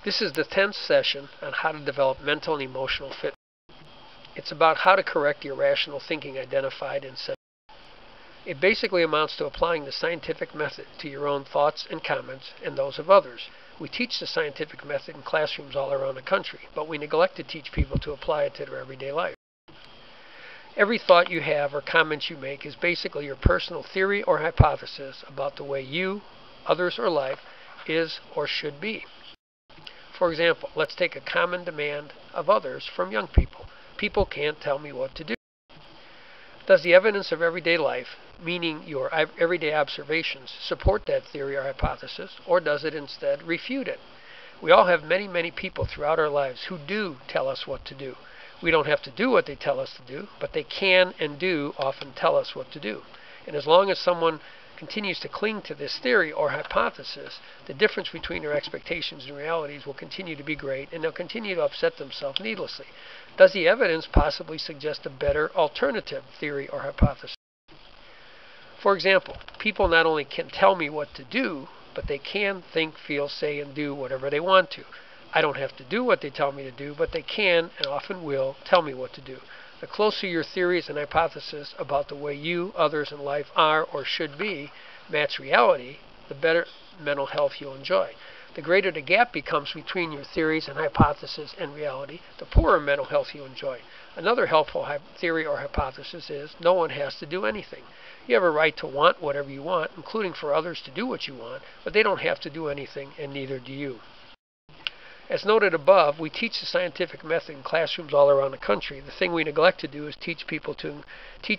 This is the 10th session on how to develop mental and emotional fitness. It's about how to correct the irrational thinking identified in session. It basically amounts to applying the scientific method to your own thoughts and comments and those of others. We teach the scientific method in classrooms all around the country, but we neglect to teach people to apply it to their everyday life. Every thought you have or comment you make is basically your personal theory or hypothesis about the way you, others, or life is or should be. For example, let's take a common demand of others from young people. People can't tell me what to do. Does the evidence of everyday life, meaning your everyday observations, support that theory or hypothesis, or does it instead refute it? We all have many people throughout our lives who do tell us what to do. We don't have to do what they tell us to do, but they can and do often tell us what to do. And as long as someone continues to cling to this theory or hypothesis, the difference between their expectations and realities will continue to be great, and they'll continue to upset themselves needlessly. Does the evidence possibly suggest a better alternative theory or hypothesis? For example, people not only can tell me what to do, but they can think, feel, say, and do whatever they want to. I don't have to do what they tell me to do, but they can and often will tell me what to do. The closer your theories and hypotheses about the way you, others, and life are or should be match reality, the better mental health you'll enjoy. The greater the gap becomes between your theories and hypotheses and reality, the poorer mental health you enjoy. Another helpful theory or hypothesis is no one has to do anything. You have a right to want whatever you want, including for others to do what you want, but they don't have to do anything, and neither do you. As noted above, we teach the scientific method in classrooms all around the country. The thing we neglect to do is teach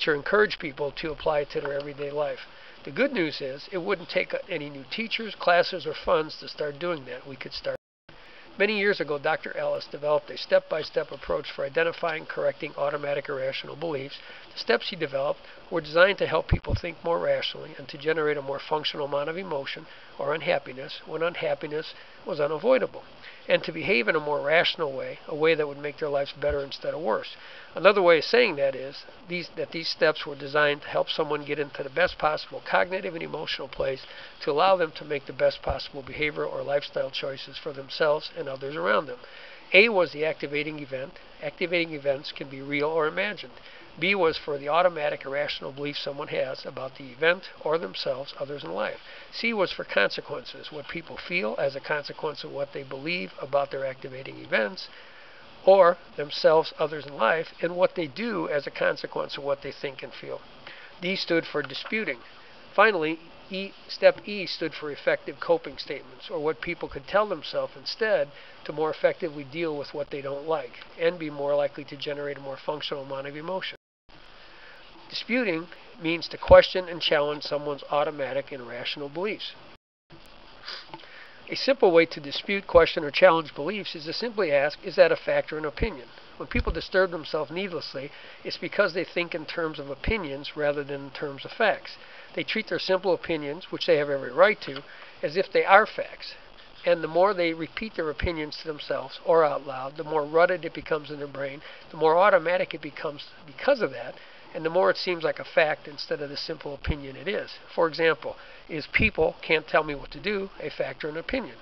or encourage people to apply it to their everyday life. The good news is it wouldn't take any new teachers, classes, or funds to start doing that. We could start. Many years ago, Dr. Ellis developed a step-by-step approach for identifying and correcting automatic irrational beliefs. The steps he developed were designed to help people think more rationally and to generate a more functional amount of emotion or unhappiness when unhappiness was unavoidable, and to behave in a more rational way, a way that would make their lives better instead of worse. Another way of saying that is that these steps were designed to help someone get into the best possible cognitive and emotional place to allow them to make the best possible behavioral or lifestyle choices for themselves and others around them. A was the activating event. Activating events can be real or imagined. B was for the automatic irrational belief someone has about the event or themselves, others, in life. C was for consequences, what people feel as a consequence of what they believe about their activating events or themselves, others, in life, and what they do as a consequence of what they think and feel. D stood for disputing. Finally, Step E stood for effective coping statements, or what people could tell themselves instead to more effectively deal with what they don't like and be more likely to generate a more functional amount of emotion. Disputing means to question and challenge someone's automatic and irrational beliefs. A simple way to dispute, question, or challenge beliefs is to simply ask, is that a fact or an opinion? When people disturb themselves needlessly, it's because they think in terms of opinions rather than in terms of facts. They treat their simple opinions, which they have every right to, as if they are facts. And the more they repeat their opinions to themselves or out loud, the more rutted it becomes in their brain, the more automatic it becomes because of that, and the more it seems like a fact instead of the simple opinion it is. For example, is people can't tell me what to do a fact or an opinion?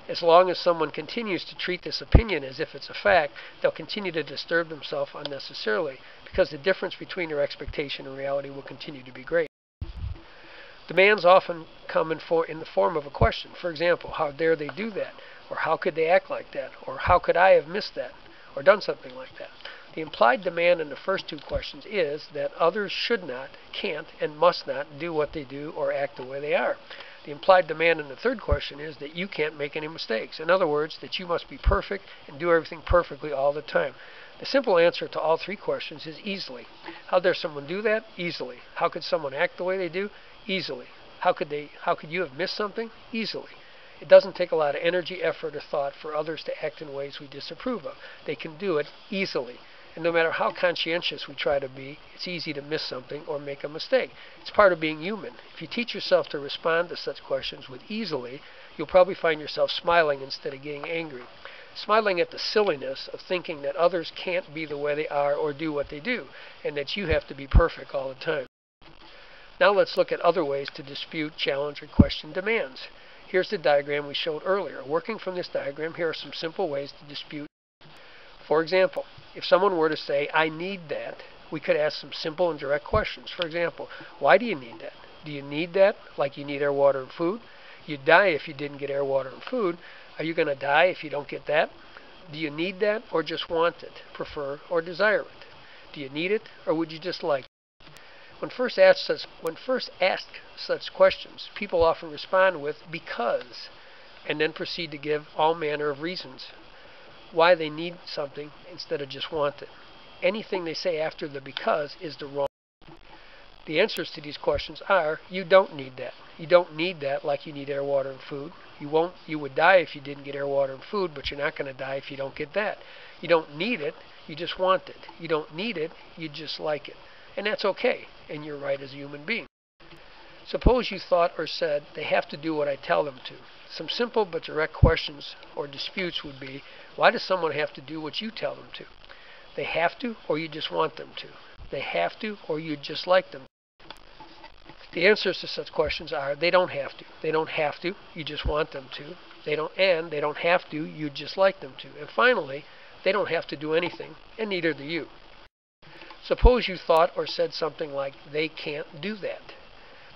As long as someone continues to treat this opinion as if it's a fact, they'll continue to disturb themselves unnecessarily because the difference between their expectation and reality will continue to be great. Demands often come in the form of a question. For example, how dare they do that? Or how could they act like that? Or how could I have missed that? Or done something like that? The implied demand in the first two questions is that others should not, can't, and must not do what they do or act the way they are. The implied demand in the third question is that you can't make any mistakes. In other words, that you must be perfect and do everything perfectly all the time. The simple answer to all three questions is easily. How dare someone do that? Easily. How could someone act the way they do? Easily. How could you have missed something? Easily. It doesn't take a lot of energy, effort, or thought for others to act in ways we disapprove of. They can do it easily. And no matter how conscientious we try to be, it's easy to miss something or make a mistake. It's part of being human. If you teach yourself to respond to such questions with easily, you'll probably find yourself smiling instead of getting angry. Smiling at the silliness of thinking that others can't be the way they are or do what they do, and that you have to be perfect all the time. Now let's look at other ways to dispute, challenge, or question demands. Here's the diagram we showed earlier. Working from this diagram, here are some simple ways to dispute. For example, if someone were to say, I need that, we could ask some simple and direct questions. For example, why do you need that? Do you need that like you need air, water, and food? You'd die if you didn't get air, water, and food. Are you going to die if you don't get that? Do you need that or just want it, prefer, or desire it? Do you need it or would you just like it? When first asked such questions, people often respond with because, and then proceed to give all manner of reasons why they need something instead of just want it. Anything they say after the because is the wrong. The answers to these questions are, you don't need that. You don't need that like you need air, water, and food. You would die if you didn't get air, water, and food, but you're not going to die if you don't get that. You don't need it, you just want it. You don't need it, you just like it. And that's okay, and you're right as a human being. Suppose you thought or said, they have to do what I tell them to. Some simple but direct questions or disputes would be, why does someone have to do what you tell them to? They have to, or you just want them to? They have to, or you just like them? The answers to such questions are, they don't have to. They don't have to, you just want them to. They don't have to, you just like them to. And finally, they don't have to do anything, and neither do you. Suppose you thought or said something like, they can't do that.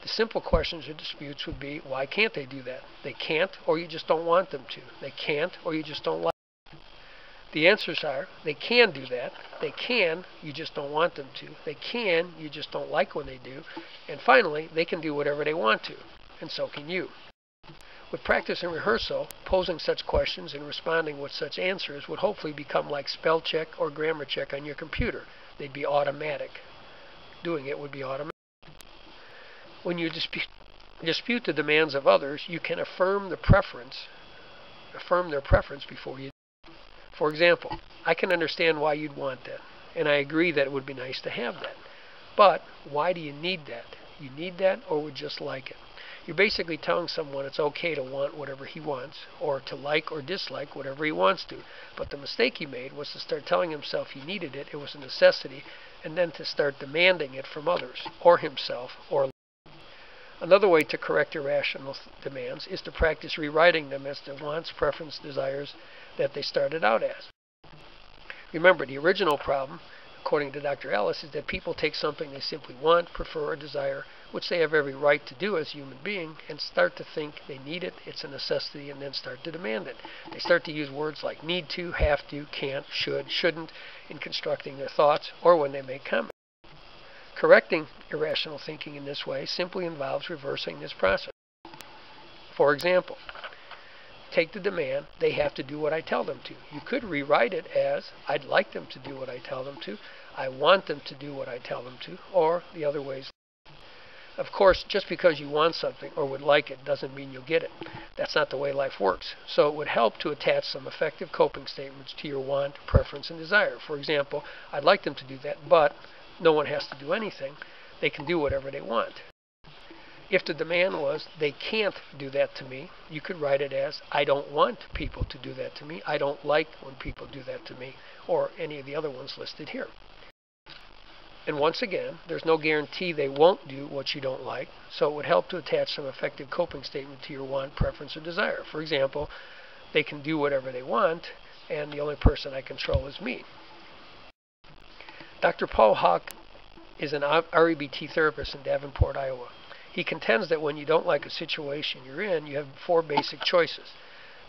The simple questions or disputes would be, why can't they do that? They can't, or you just don't want them to. They can't, or you just don't like them. The answers are, they can do that. They can, you just don't want them to. They can, you just don't like when they do. And finally, they can do whatever they want to. And so can you. With practice and rehearsal, posing such questions and responding with such answers would hopefully become like spell check or grammar check on your computer. They'd be automatic. Doing it would be automatic. When you dispute the demands of others, you can affirm their preference before you. For example, I can understand why you'd want that, and I agree that it would be nice to have that. But why do you need that? You need that or would just like it? You're basically telling someone it's okay to want whatever he wants, or to like or dislike whatever he wants to. But the mistake he made was to start telling himself he needed it, it was a necessity, and then to start demanding it from others, or himself, or another way to correct irrational demands is to practice rewriting them as the wants, preference, desires that they started out as. Remember, the original problem, according to Dr. Ellis, is that people take something they simply want, prefer, or desire, which they have every right to do as a human being, and start to think they need it, it's a necessity, and then start to demand it. They start to use words like need to, have to, can't, should, shouldn't in constructing their thoughts or when they make comments. Correcting irrational thinking in this way simply involves reversing this process. For example, take the demand, they have to do what I tell them to. You could rewrite it as, I'd like them to do what I tell them to, I want them to do what I tell them to, or the other ways. Of course, just because you want something or would like it doesn't mean you'll get it. That's not the way life works. So it would help to attach some effective coping statements to your want, preference, and desire. For example, I'd like them to do that, but no one has to do anything. They can do whatever they want. If the demand was, they can't do that to me, you could write it as, I don't want people to do that to me. I don't like when people do that to me, or any of the other ones listed here. And once again, there's no guarantee they won't do what you don't like, so it would help to attach some effective coping statement to your want, preference, or desire. For example, they can do whatever they want, and the only person I control is me. Dr. Paul Hawk is an REBT therapist in Davenport, Iowa. He contends that when you don't like a situation you're in, you have 4 basic choices: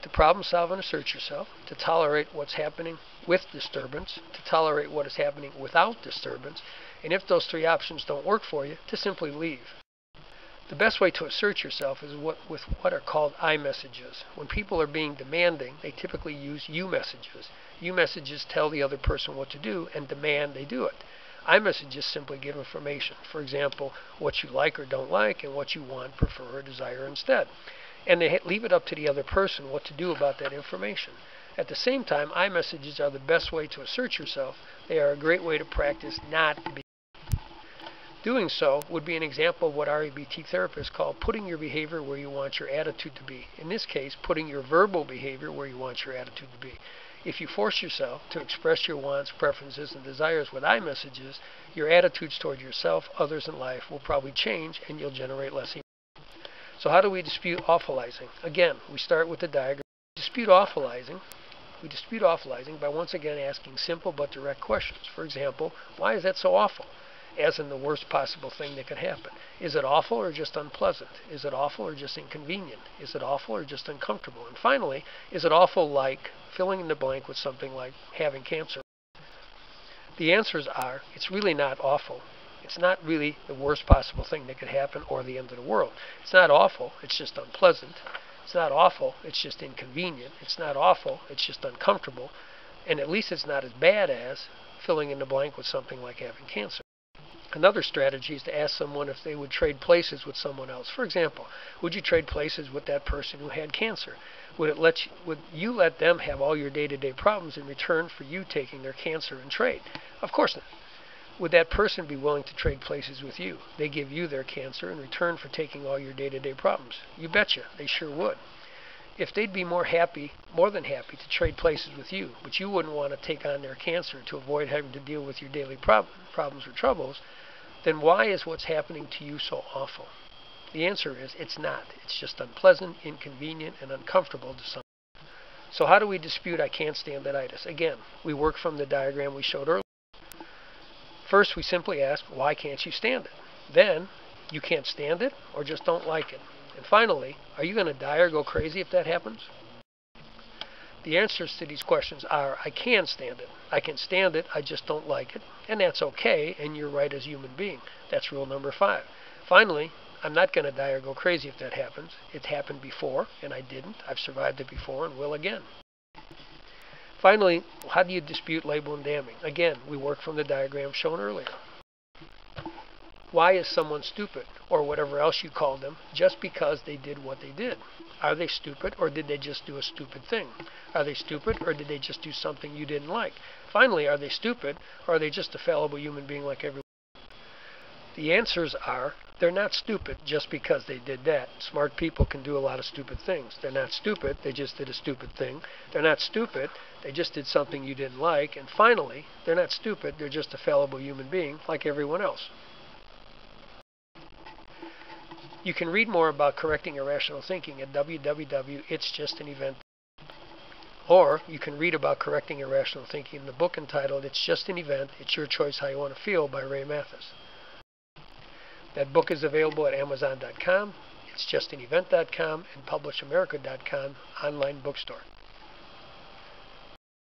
to problem solve and assert yourself, to tolerate what's happening with disturbance, to tolerate what is happening without disturbance, and if those 3 options don't work for you, to simply leave. The best way to assert yourself is with what are called I messages. When people are being demanding, they typically use you messages. You messages tell the other person what to do and demand they do it. I messages simply give information. For example, what you like or don't like and what you want, prefer, or desire instead. And they leave it up to the other person what to do about that information. At the same time, I messages are the best way to assert yourself. They are a great way to practice not being. Doing so would be an example of what REBT therapists call putting your behavior where you want your attitude to be. In this case, putting your verbal behavior where you want your attitude to be. If you force yourself to express your wants, preferences, and desires with I messages, your attitudes toward yourself, others, and life will probably change, and you'll generate less emotion. So how do we dispute awfulizing? Again, we start with the diagram. We dispute awfulizing by once again asking simple but direct questions. For example, why is that so awful? As in the worst possible thing that could happen. Is it awful or just unpleasant? Is it awful or just inconvenient? Is it awful or just uncomfortable? And finally, is it awful like filling in the blank with something like having cancer? The answers are, it's really not awful. It's not really the worst possible thing that could happen or the end of the world. It's not awful, it's just unpleasant. It's not awful, it's just inconvenient. It's not awful, it's just uncomfortable. And at least it's not as bad as filling in the blank with something like having cancer. Another strategy is to ask someone if they would trade places with someone else. For example, would you trade places with that person who had cancer? Would you let them have all your day-to-day problems in return for you taking their cancer in trade? Of course not. Would that person be willing to trade places with you? They give you their cancer in return for taking all your day-to-day problems. You betcha, they sure would. If they'd be more than happy to trade places with you, but you wouldn't want to take on their cancer to avoid having to deal with your daily problems or troubles, then why is what's happening to you so awful? The answer is it's not. It's just unpleasant, inconvenient, and uncomfortable to some. So how do we dispute I can't stand that itis? Again, we work from the diagram we showed earlier. First, we simply ask, why can't you stand it? Then, you can't stand it or just don't like it. And finally, are you going to die or go crazy if that happens? The answers to these questions are, I can stand it. I can stand it, I just don't like it. And that's okay, and you're right as a human being. That's rule number 5. Finally, I'm not going to die or go crazy if that happens. It happened before, and I didn't. I've survived it before and will again. Finally, how do you dispute label and damning? Again, we work from the diagram shown earlier. Why is someone stupid, or whatever else you call them, just because they did what they did? Are they stupid, or did they just do a stupid thing? Are they stupid, or did they just do something you didn't like? Finally, are they stupid, or are they just a fallible human being like everyone? The answers are, they're not stupid just because they did that. Smart people can do a lot of stupid things. They're not stupid, they just did a stupid thing. They're not stupid, they just did something you didn't like. And finally, they're not stupid, they're just a fallible human being like everyone else. You can read more about correcting irrational thinking at www.itsjustanevent.com. Or you can read about correcting irrational thinking in the book entitled It's Just an Event, It's Your Choice How You Want to Feel by Ray Mathis. That book is available at Amazon.com, itsjustanevent.com, and PublisHamerica.com online bookstore.